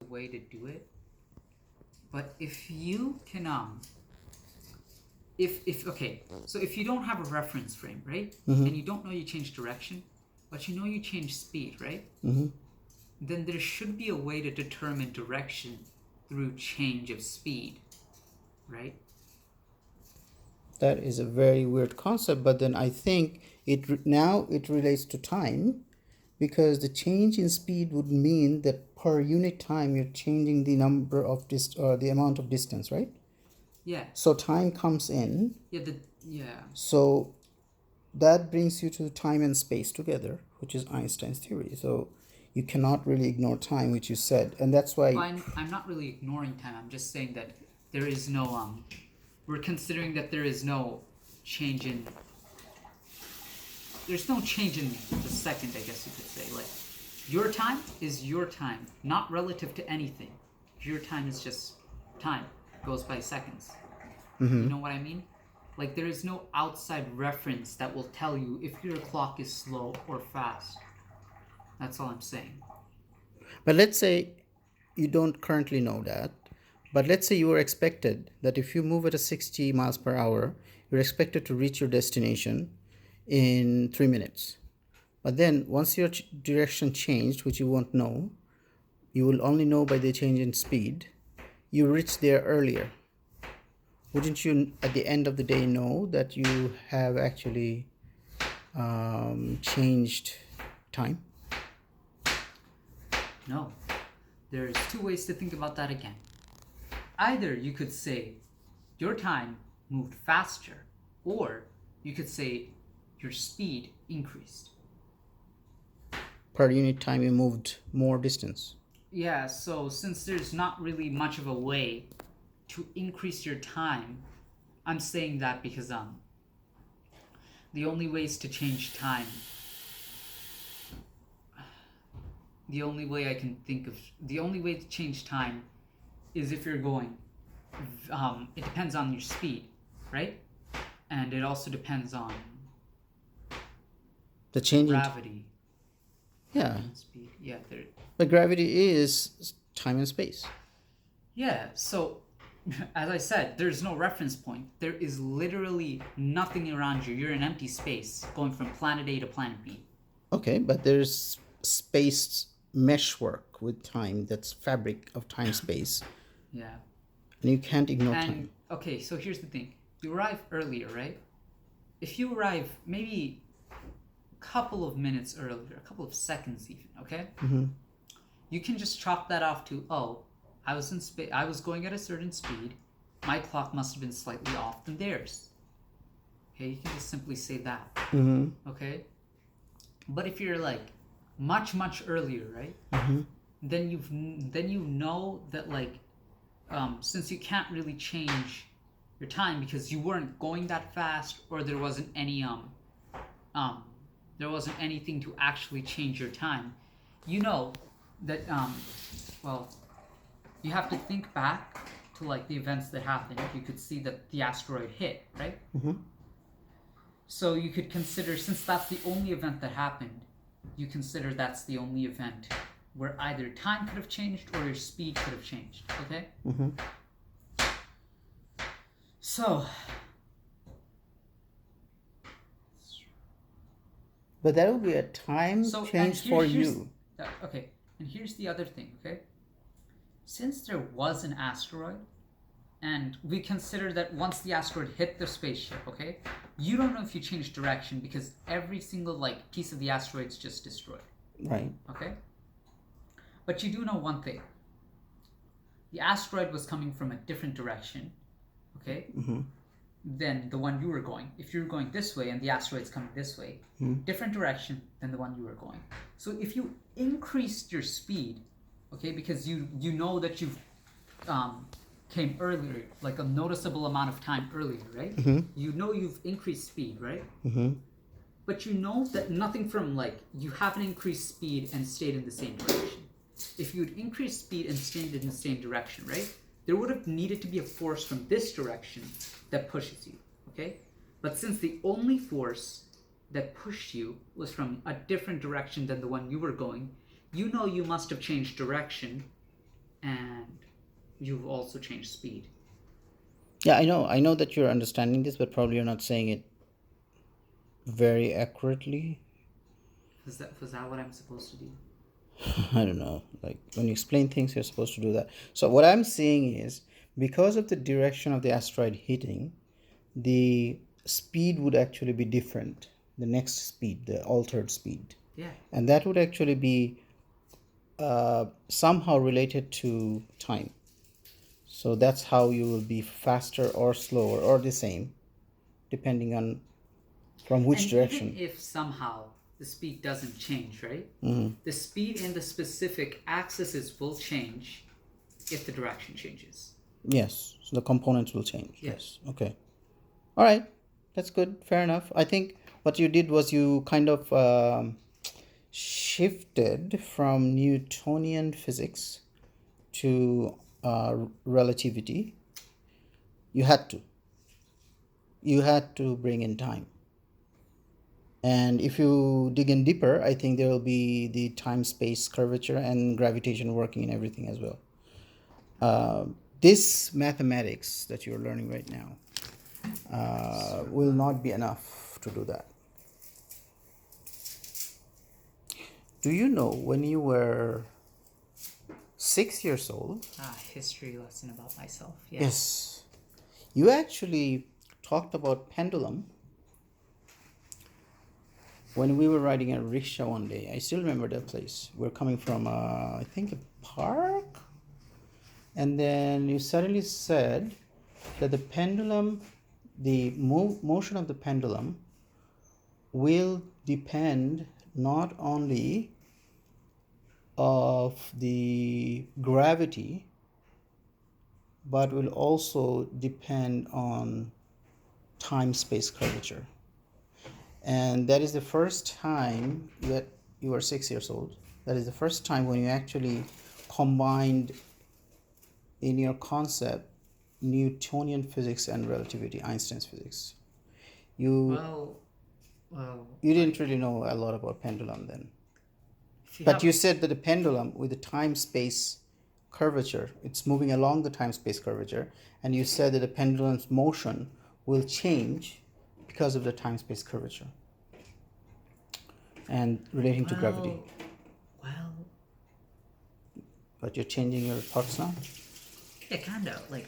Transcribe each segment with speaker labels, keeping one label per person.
Speaker 1: way to do it, but if you can if okay, so if you don't have a reference frame, right, and you don't know you change direction, but you know you change speed, right, then there should be a way to determine direction through change of speed, right?
Speaker 2: That is a very weird concept, but then I think now it relates to time, because the change in speed would mean that per unit time you're changing the number of the amount of distance, right?
Speaker 1: Yeah.
Speaker 2: So time comes in.
Speaker 1: Yeah.
Speaker 2: So that brings you to time and space together, which is Einstein's theory. So you cannot really ignore time, which you said, and that's why.
Speaker 1: Well, I'm not really ignoring time. I'm just saying that there is no we're considering that there is no change in. There's no change in the second, I guess you could say. Like, your time is your time, not relative to anything. Your time is just time. It goes by seconds. You know what I mean? Like, there is no outside reference that will tell you if your clock is slow or fast. That's all I'm saying.
Speaker 2: But let's say you don't currently know that. But let's say you were expected that if you move at a 60 miles per hour, you're expected to reach your destination in 3 minutes. But then once your direction changed, which you won't know, you will only know by the change in speed, you reach there earlier. Wouldn't you at the end of the day know that you have actually changed time?
Speaker 1: No. There's two ways to think about that again. Either you could say your time moved faster, or you could say your speed increased.
Speaker 2: Per unit time you moved more distance.
Speaker 1: Yeah, so since there's not really much of a way to increase your time, I'm saying that because the only ways to change time, the only way I can think of, the only way to change time is if you're going, it depends on your speed, right? And it also depends on
Speaker 2: The change
Speaker 1: gravity.
Speaker 2: Yeah.
Speaker 1: Speed. Yeah,
Speaker 2: But gravity is time and space.
Speaker 1: Yeah, so as I said, there's no reference point. There is literally nothing around you. You're in empty space going from planet A to planet B.
Speaker 2: Okay, but there's space meshwork with time, that's fabric of time space.
Speaker 1: Yeah.
Speaker 2: And you can't ignore time.
Speaker 1: Okay, so here's the thing. You arrive earlier, right? If you arrive maybe a couple of minutes earlier, a couple of seconds even, okay? You can just chalk that off to, oh, I was going at a certain speed. My clock must have been slightly off than theirs. Okay, you can just simply say that. Okay? But if you're like much earlier, right? Then you know that, like, since you can't really change your time because you weren't going that fast, or there wasn't anything to actually change your time, you know that well, you have to think back to, like, the events that happened. You could see that the asteroid hit, right? So you could consider, since that's the only event that happened, you consider that's the only event where either time could have changed or your speed could have changed, okay? So,
Speaker 2: But that would be a time change for you.
Speaker 1: Okay, and here's the other thing, okay? Since there was an asteroid, and we consider that once the asteroid hit the spaceship, okay, you don't know if you changed direction because every single, like, piece of the asteroid's just destroyed.
Speaker 2: Right.
Speaker 1: Okay? But you do know one thing. The asteroid was coming from a different direction, okay, than the one you were going. If you were going this way and the asteroid's coming this way, different direction than the one you were going. So if you increased your speed, okay, because you know that you've came earlier, like a noticeable amount of time earlier, right? You know you've increased speed, right? But you know that nothing from, like, you haven't increased speed and stayed in the same direction. If you'd increased speed and stayed in the same direction, right, there would have needed to be a force from this direction that pushes you, okay? But since the only force that pushed you was from a different direction than the one you were going, you know you must have changed direction and you've also changed speed.
Speaker 2: Yeah, I know that you're understanding this, but probably you're not saying it very accurately.
Speaker 1: Was that what I'm supposed to do?
Speaker 2: I don't know. Like when you explain things, you're supposed to do that. So what I'm saying is, because of the direction of the asteroid hitting, the speed would actually be different. The next speed, the altered speed,
Speaker 1: Yeah.
Speaker 2: and that would actually be somehow related to time. So that's how you will be faster or slower or the same, depending on from which
Speaker 1: And even
Speaker 2: direction.
Speaker 1: if somehow the speed doesn't change, right? The speed in the specific axes will change if the direction changes.
Speaker 2: Yes, so the components will change.
Speaker 1: Yeah.
Speaker 2: Yes. Okay. All right. That's good. Fair enough. I think what you did was you kind of shifted from Newtonian physics to relativity. You had to. You had to bring in time. And if you dig in deeper, I think there will be the time space curvature and gravitation working in everything as well. This mathematics that you're learning right now will not be enough to do that. Do you know when you were 6 years old?
Speaker 1: History lesson about myself. Yeah.
Speaker 2: Yes. You actually talked about pendulum when we were riding a rickshaw one day. I still remember that place. We're coming from, I think, a park. And then you suddenly said that the pendulum, the motion of the pendulum will depend not only of the gravity, but will also depend on time space curvature. And that is the first time that you were 6 years old. That is the first time when you actually combined in your concept Newtonian physics and relativity, Einstein's physics. You you didn't really know a lot about pendulum then. But you said that the pendulum with the time space curvature, it's moving along the time space curvature, and you said that the pendulum's motion will change because of the time space curvature and relating to gravity.
Speaker 1: Well,
Speaker 2: But you're changing your thoughts now?
Speaker 1: yeah, kind of. Like,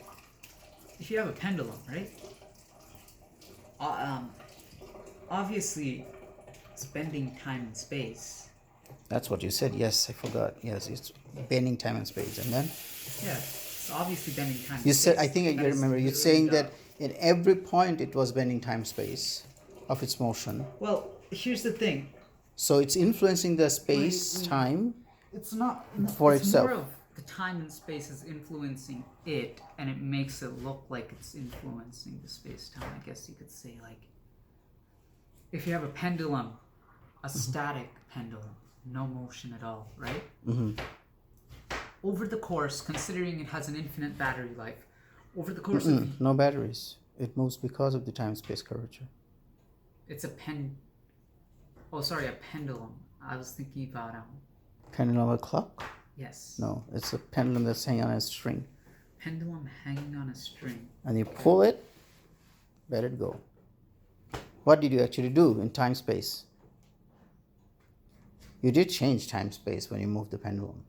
Speaker 1: if you have a pendulum, right? Obviously, it's bending time and space.
Speaker 2: That's what you said. Yes, I forgot. Yes, it's bending time and space. And then
Speaker 1: Yeah, it's obviously bending time and
Speaker 2: you
Speaker 1: space.
Speaker 2: said, I think I remember you saying that in every point it was bending time space of its motion.
Speaker 1: Well, here's the thing.
Speaker 2: So it's influencing the space time
Speaker 1: It's not.
Speaker 2: for
Speaker 1: It's
Speaker 2: itself.
Speaker 1: more of the time and space is influencing it, and it makes it look like it's influencing the space time. I guess you could say, like, if you have a pendulum, a static pendulum, no motion at all, right? Over the course, considering it has an infinite battery life, over the course of
Speaker 2: No batteries. It moves because of the time space curvature.
Speaker 1: it's a pendulum. I was thinking about
Speaker 2: Pendulum of a clock?
Speaker 1: yes.
Speaker 2: No, it's a pendulum that's hanging on a string.
Speaker 1: Pendulum hanging on a string.
Speaker 2: And you pull it, let it go. What did you actually do in time space? You did change time space when you moved the pendulum.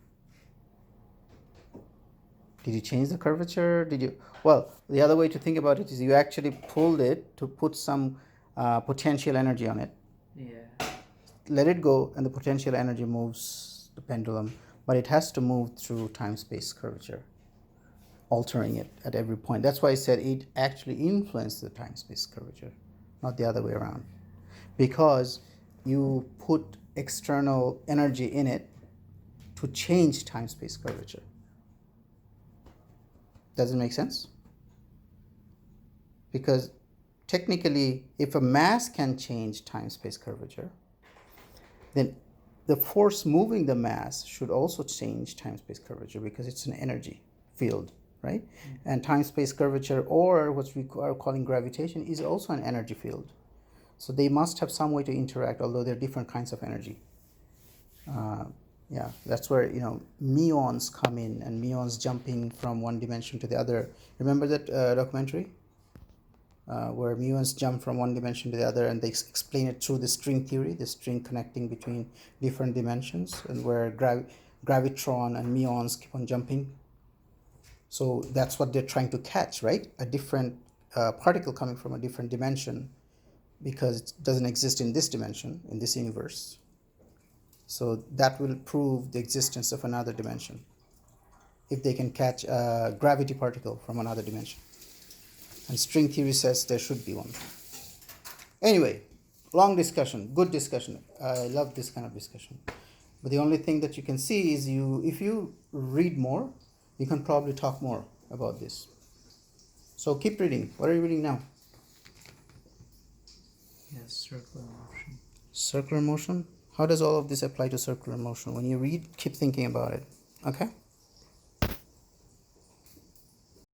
Speaker 2: Did you change the curvature? Did you? Well, the other way to think about it is you actually pulled it to put some potential energy on it.
Speaker 1: Yeah.
Speaker 2: Let it go, and the potential energy moves the pendulum, but it has to move through time space curvature, altering it at every point. That's why I said it actually influenced the time space curvature, not the other way around, because you put external energy in it to change time space curvature. Does it make sense? Because technically, if a mass can change time space curvature, then the force moving the mass should also change time space curvature because it's an energy field, right? And time space curvature, or what we are calling gravitation, is also an energy field. So they must have some way to interact, although they're different kinds of energy. Yeah, that's where, muons come in, and muons jumping from one dimension to the other. Remember that documentary where muons jump from one dimension to the other, and they explain it through the string theory, the string connecting between different dimensions, and where gravitron and muons keep on jumping. So that's what they're trying to catch, right? A different particle coming from a different dimension, because it doesn't exist in this dimension, in this universe. So that will prove the existence of another dimension if they can catch a gravity particle from another dimension. And string theory says there should be one. Anyway, long discussion, good discussion. I love this kind of discussion. But the only thing that you can see is if you read more, you can probably talk more about this. So keep reading. What are you reading now?
Speaker 1: Yes, circular motion.
Speaker 2: Circular motion? How does all of this apply to circular motion? When you read, keep thinking about it. Okay?